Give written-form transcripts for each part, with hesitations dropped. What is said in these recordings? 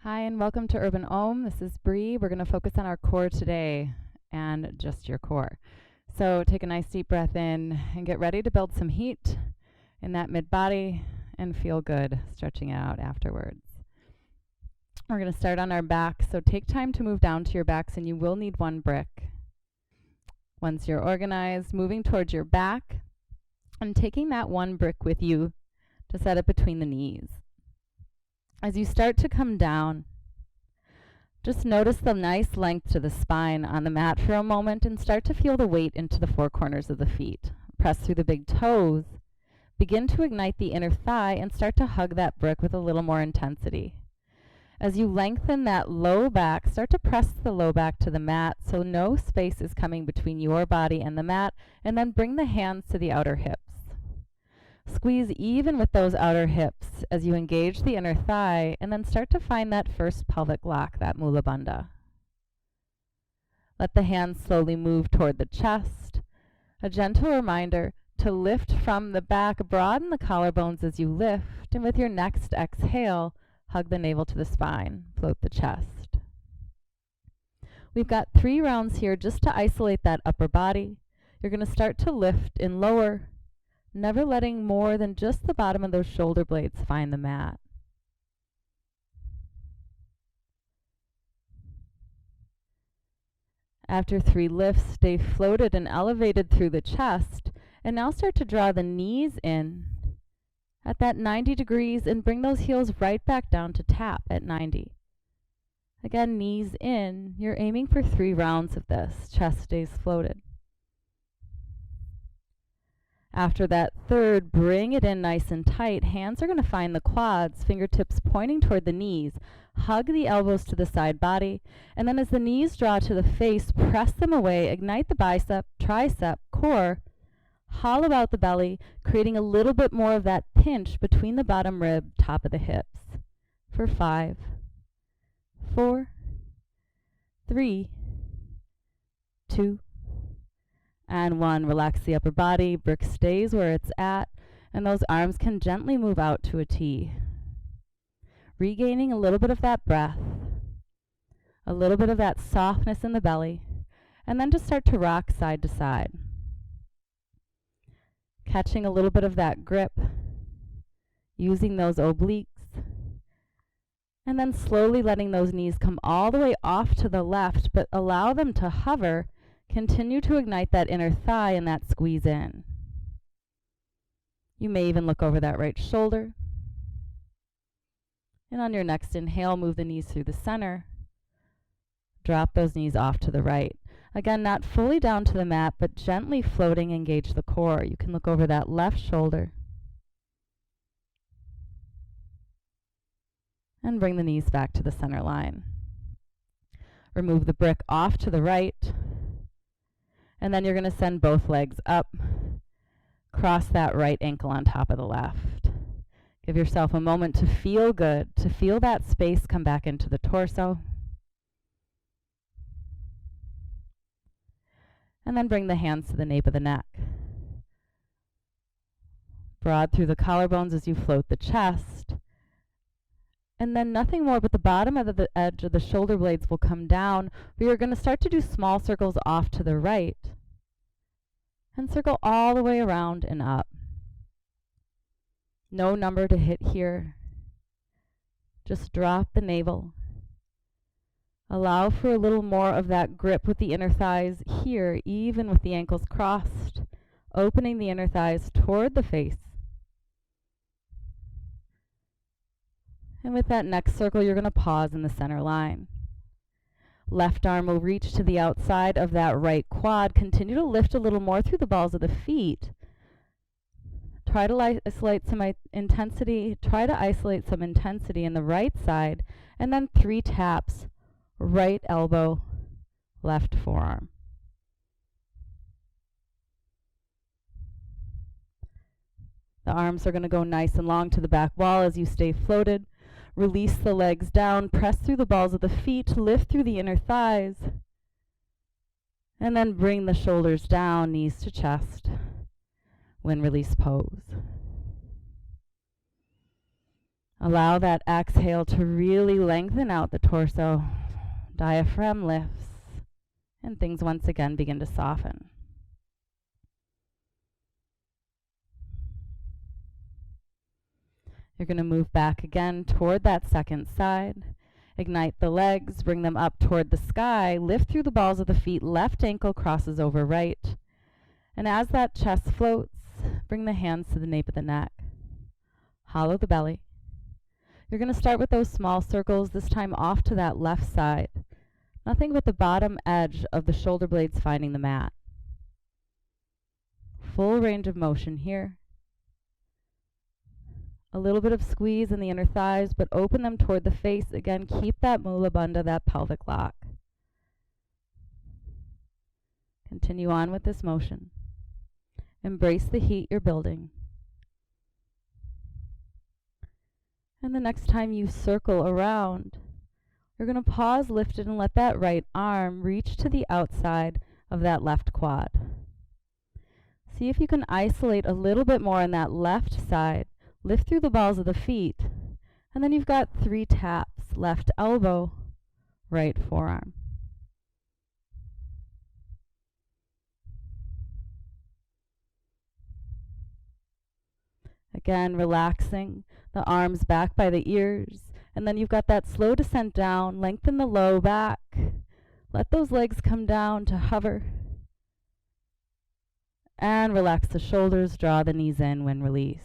Hi and welcome to Urban Om. This is Brie. We're going to focus on our core today and just your core. So take a nice deep breath in and get ready to build some heat in that mid-body and feel good stretching out afterwards. We're going to start on our back, so take time to move down to your backs, and you will need one brick. Once you're organized, moving towards your back and taking that one brick with you to set it between the knees. As you start to come down, just notice the nice length to the spine on the mat for a moment and start to feel the weight into the four corners of the feet. Press through the big toes. Begin to ignite the inner thigh and start to hug that brick with a little more intensity. As you lengthen that low back, start to press the low back to the mat so no space is coming between your body and the mat, and then bring the hands to the outer hips. Squeeze even with those outer hips as you engage the inner thigh, and then start to find that first pelvic lock, that Mula Bandha. Let the hands slowly move toward the chest. A gentle reminder to lift from the back, broaden the collarbones as you lift, and with your next exhale, hug the navel to the spine, float the chest. We've got 3 rounds here just to isolate that upper body. You're going to start to lift in lower, never letting more than just the bottom of those shoulder blades find the mat. After 3 lifts, stay floated and elevated through the chest, and now start to draw the knees in at that 90 degrees and bring those heels right back down to tap at 90. Again, knees in. You're aiming for 3 rounds of this. Chest stays floated. After that third, bring it in nice and tight. Hands are going to find the quads, fingertips pointing toward the knees. Hug the elbows to the side body. And then as the knees draw to the face, press them away. Ignite the bicep, tricep, core. Hollow out the belly, creating a little bit more of that pinch between the bottom rib, top of the hips. For 5, 4, 3, 2, and 1. Relax the upper body, brick stays where it's at, and those arms can gently move out to a T. Regaining a little bit of that breath, a little bit of that softness in the belly, and then just start to rock side to side. Catching a little bit of that grip, using those obliques, and then slowly letting those knees come all the way off to the left, but allow them to hover. Continue to ignite that inner thigh and that squeeze in. You may even look over that right shoulder. And on your next inhale, move the knees through the center. Drop those knees off to the right. Again, not fully down to the mat, but gently floating, engage the core. You can look over that left shoulder. And bring the knees back to the center line. Remove the brick off to the right. And then you're going to send both legs up. Cross that right ankle on top of the left. Give yourself a moment to feel good, to feel that space come back into the torso. And then bring the hands to the nape of the neck. Broad through the collarbones as you float the chest. And then nothing more but the bottom of the edge of the shoulder blades will come down. We are going to start to do small circles off to the right. And circle all the way around and up. No number to hit here. Just drop the navel. Allow for a little more of that grip with the inner thighs here, even with the ankles crossed. Opening the inner thighs toward the face. And with that next circle, you're going to pause in the center line. Left arm will reach to the outside of that right quad. Continue to lift a little more through the balls of the feet. Try to isolate some intensity. Try to isolate some intensity in the right side. And then 3 taps. Right elbow, left forearm. The arms are going to go nice and long to the back wall as you stay floated. Release the legs down, press through the balls of the feet, lift through the inner thighs, and then bring the shoulders down, knees to chest. When release pose. Allow that exhale to really lengthen out the torso. Diaphragm lifts, and things once again begin to soften. You're going to move back again toward that second side. Ignite the legs, bring them up toward the sky, lift through the balls of the feet, left ankle crosses over right. And as that chest floats, bring the hands to the nape of the neck. Hollow the belly. You're going to start with those small circles, this time off to that left side. Nothing but the bottom edge of the shoulder blades finding the mat. Full range of motion here. A little bit of squeeze in the inner thighs, but open them toward the face. Again, keep that mula bandha, that pelvic lock. Continue on with this motion. Embrace the heat you're building. And the next time you circle around, you're going to pause, lift it, and let that right arm reach to the outside of that left quad. See if you can isolate a little bit more on that left side. Lift through the balls of the feet, and then you've got 3 taps. Left elbow, right forearm. Again, relaxing the arms back by the ears, and then you've got that slow descent down. Lengthen the low back. Let those legs come down to hover. And relax the shoulders, draw the knees in when released.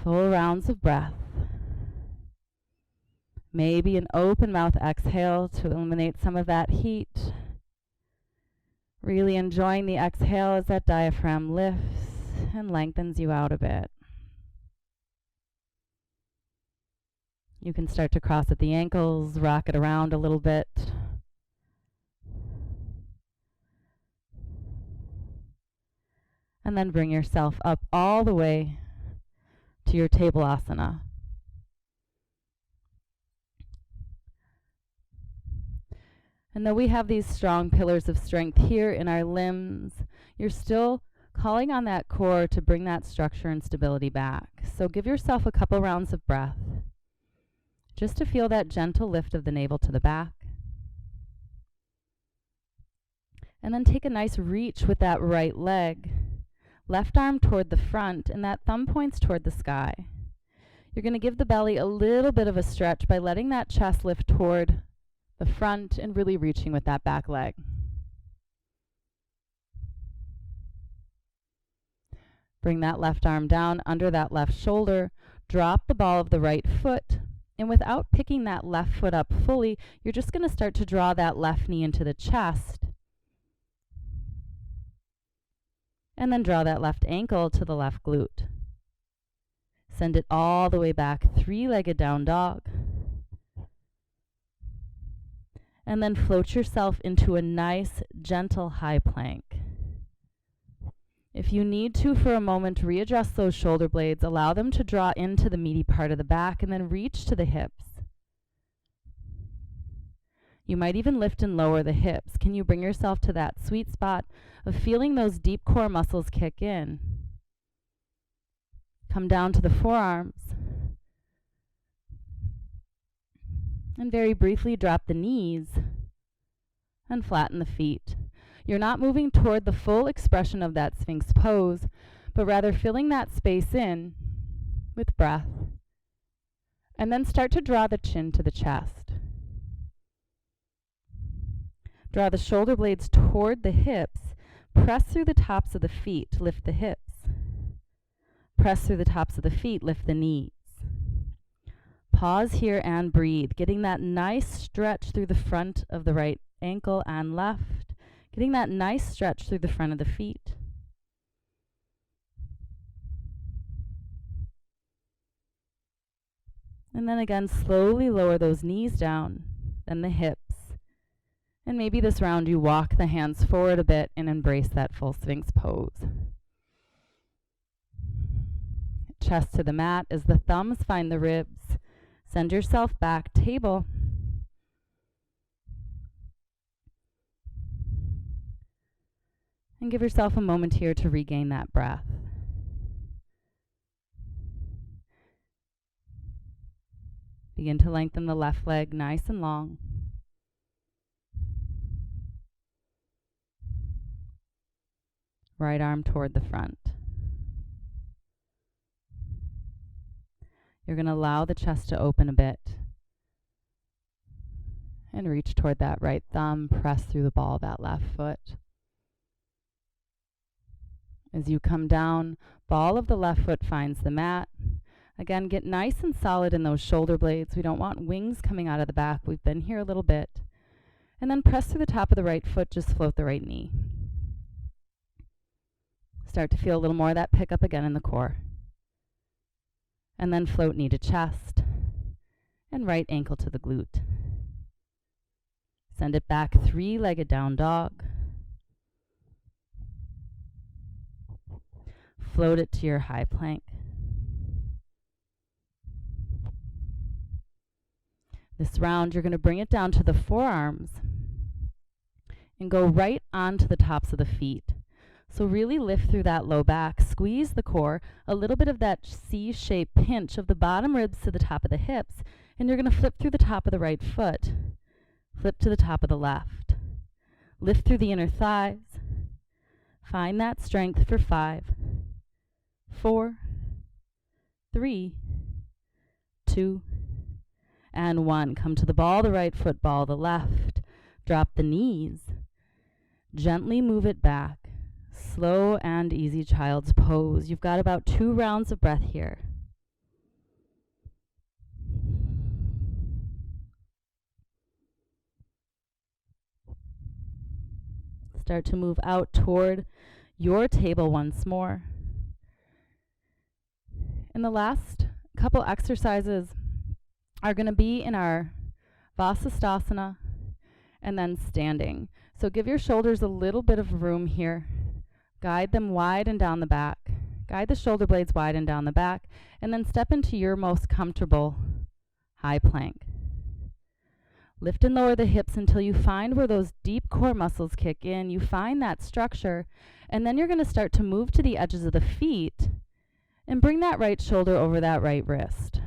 Full rounds of breath. Maybe an open mouth exhale to eliminate some of that heat. Really enjoying the exhale as that diaphragm lifts and lengthens you out a bit. You can start to cross at the ankles, rock it around a little bit. And then bring yourself up all the way to your table asana. And though we have these strong pillars of strength here in our limbs, you're still calling on that core to bring that structure and stability back. So give yourself a couple rounds of breath, just to feel that gentle lift of the navel to the back. And then take a nice reach with that right leg. Left arm toward the front, and that thumb points toward the sky. You're going to give the belly a little bit of a stretch by letting that chest lift toward the front and really reaching with that back leg. Bring that left arm down under that left shoulder. Drop the ball of the right foot. And without picking that left foot up fully, you're just going to start to draw that left knee into the chest. And then draw that left ankle to the left glute. Send it all the way back, 3-legged down dog. And then float yourself into a nice, gentle high plank. If you need to, for a moment, readjust those shoulder blades, allow them to draw into the meaty part of the back, and then reach to the hips. You might even lift and lower the hips. Can you bring yourself to that sweet spot of feeling those deep core muscles kick in? Come down to the forearms. And very briefly drop the knees and flatten the feet. You're not moving toward the full expression of that Sphinx pose, but rather filling that space in with breath. And then start to draw the chin to the chest. Draw the shoulder blades toward the hips. Press through the tops of the feet, lift the hips. Press through the tops of the feet, lift the knees. Pause here and breathe, getting that nice stretch through the front of the right ankle and left, getting that nice stretch through the front of the feet. And then again, slowly lower those knees down, then the hips. And maybe this round you walk the hands forward a bit and embrace that full Sphinx pose. Chest to the mat as the thumbs find the ribs. Send yourself back, table. And give yourself a moment here to regain that breath. Begin to lengthen the left leg nice and long. Right arm toward the front. You're going to allow the chest to open a bit. And reach toward that right thumb. Press through the ball of that left foot. As you come down, ball of the left foot finds the mat. Again, get nice and solid in those shoulder blades. We don't want wings coming out of the back. We've been here a little bit. And then press through the top of the right foot. Just float the right knee. Start to feel a little more of that pickup again in the core. And then float knee to chest. And right ankle to the glute. Send it back, three-legged down dog. Float it to your high plank. This round, you're going to bring it down to the forearms and go right onto the tops of the feet. So really lift through that low back, squeeze the core, a little bit of that C-shaped pinch of the bottom ribs to the top of the hips, and you're going to flip through the top of the right foot. Flip to the top of the left. Lift through the inner thighs. Find that strength for 5, 4, 3, 2, and 1. Come to the ball of the right foot, ball of the left. Drop the knees. Gently move it back. Slow and easy child's pose. You've got about 2 rounds of breath here. Start to move out toward your table once more. And the last couple exercises are going to be in our Vasisthasana and then standing. So give your shoulders a little bit of room here. Guide them wide and down the back. Guide the shoulder blades wide and down the back. And then step into your most comfortable high plank. Lift and lower the hips until you find where those deep core muscles kick in. You find that structure. And then you're going to start to move to the edges of the feet and bring that right shoulder over that right wrist.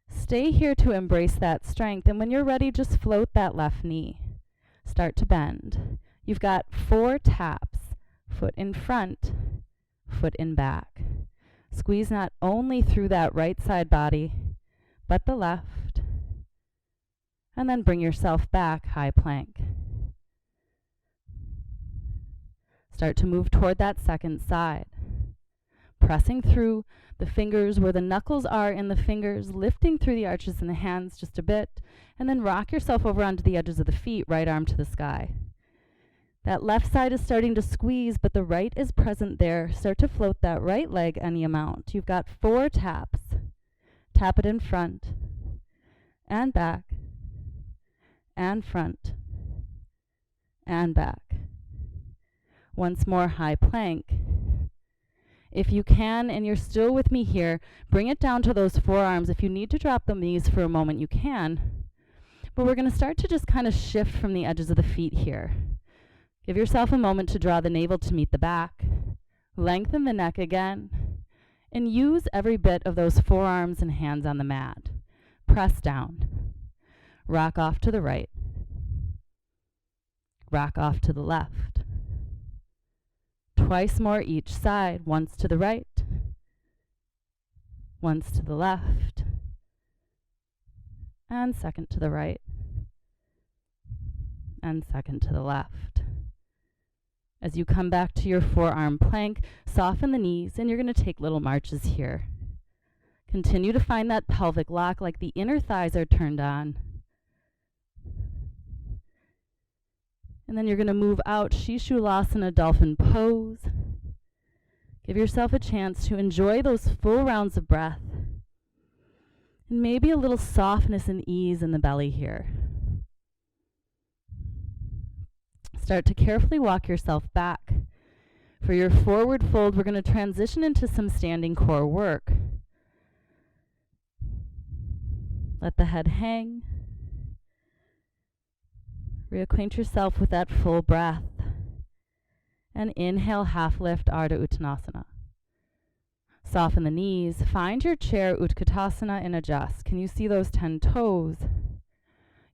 Stay here to embrace that strength. And when you're ready, just float that left knee. Start to bend. You've got 4 taps. Foot in front, foot in back. Squeeze not only through that right side body, but the left. And then bring yourself back, high plank. Start to move toward that second side. Pressing through the fingers where the knuckles are in the fingers, lifting through the arches in the hands just a bit, and then rock yourself over onto the edges of the feet, right arm to the sky. That left side is starting to squeeze, but the right is present there. Start to float that right leg any amount. You've got 4 taps. Tap it in front, and back, and front, and back. Once more, high plank. If you can, and you're still with me here, bring it down to those forearms. If you need to drop the knees for a moment, you can. But we're going to start to just kind of shift from the edges of the feet here. Give yourself a moment to draw the navel to meet the back. Lengthen the neck again. And use every bit of those forearms and hands on the mat. Press down. Rock off to the right. Rock off to the left. Twice more each side. Once to the right. Once to the left. And second to the right. And second to the left. As you come back to your forearm plank, soften the knees, and you're going to take little marches here. Continue to find that pelvic lock like the inner thighs are turned on. And then you're going to move out, Shishulasana, dolphin pose. Give yourself a chance to enjoy those full rounds of breath. And maybe a little softness and ease in the belly here. Start to carefully walk yourself back. For your forward fold, we're going to transition into some standing core work. Let the head hang. Reacquaint yourself with that full breath. And inhale, half lift, Ardha Uttanasana. Soften the knees. Find your chair, Utkatasana, and adjust. Can you see those 10 toes?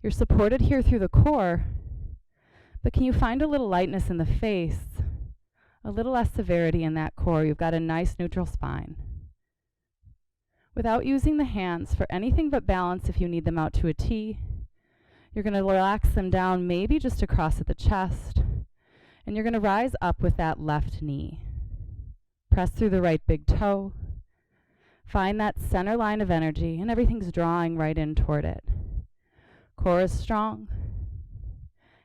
You're supported here through the core, but can you find a little lightness in the face? A little less severity in that core. You've got a nice neutral spine. Without using the hands for anything but balance, if you need them out to a T, you're going to relax them down, maybe just across at the chest, and you're going to rise up with that left knee. Press through the right big toe. Find that center line of energy, and everything's drawing right in toward it. Core is strong,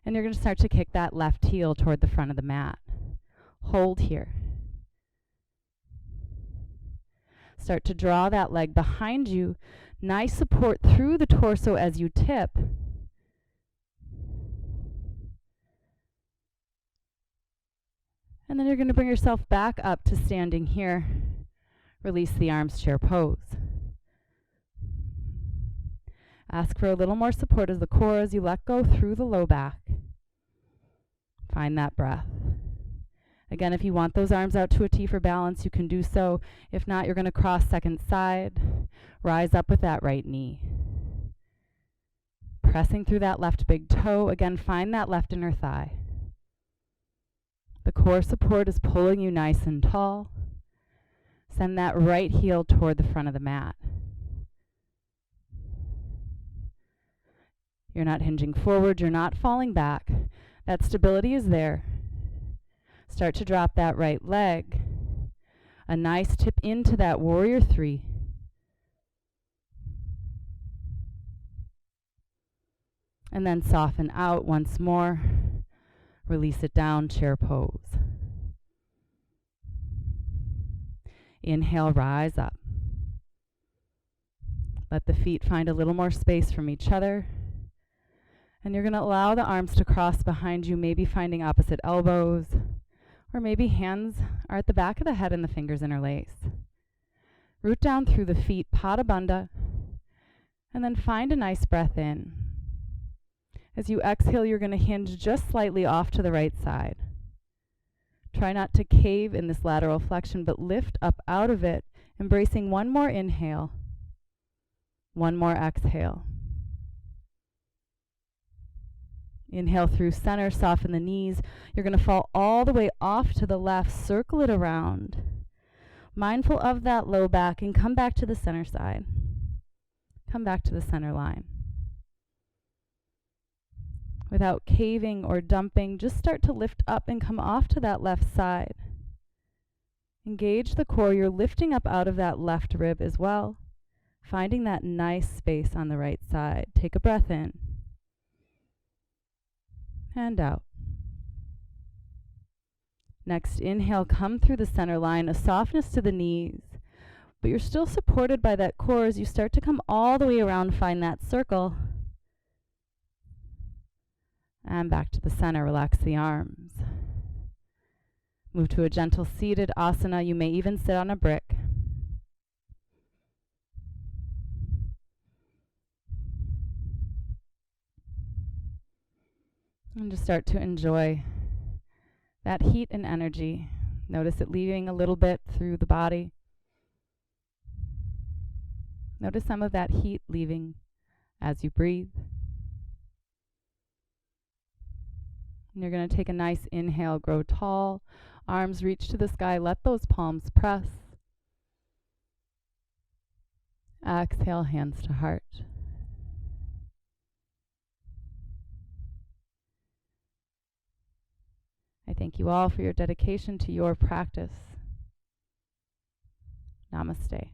and you're going to start to kick that left heel toward the front of the mat. Hold here. Start to draw that leg behind you. Nice support through the torso as you tip. And then you're going to bring yourself back up to standing here. Release the arms, chair pose. Ask for a little more support as the core as you let go through the low back. Find that breath. Again, if you want those arms out to a T for balance, you can do so. If not, you're going to cross second side. Rise up with that right knee. Pressing through that left big toe. Again, find that left inner thigh. The core support is pulling you nice and tall. Send that right heel toward the front of the mat. You're not hinging forward. You're not falling back. That stability is there. Start to drop that right leg. A nice tip into that warrior 3. And then soften out once more. Release it down, chair pose. Inhale, rise up. Let the feet find a little more space from each other. And you're going to allow the arms to cross behind you, maybe finding opposite elbows, or maybe hands are at the back of the head and the fingers interlace. Root down through the feet, Pada Bandha, and then find a nice breath in. As you exhale, you're going to hinge just slightly off to the right side. Try not to cave in this lateral flexion, but lift up out of it, embracing one more inhale, one more exhale. Inhale through center, soften the knees. You're going to fall all the way off to the left, circle it around. Mindful of that low back and come back to the center side. Come back to the center line. Without caving or dumping, just start to lift up and come off to that left side. Engage the core. You're lifting up out of that left rib as well, finding that nice space on the right side. Take a breath in. And out. Next, inhale, come through the center line, a softness to the knees, but you're still supported by that core as you start to come all the way around, find that circle. And back to the center, relax the arms. Move to a gentle seated asana. You may even sit on a brick. And just start to enjoy that heat and energy. Notice it leaving a little bit through the body. Notice some of that heat leaving as you breathe. And you're going to take a nice inhale, grow tall, arms reach to the sky, let those palms press. Exhale, hands to heart. I thank you all for your dedication to your practice. Namaste.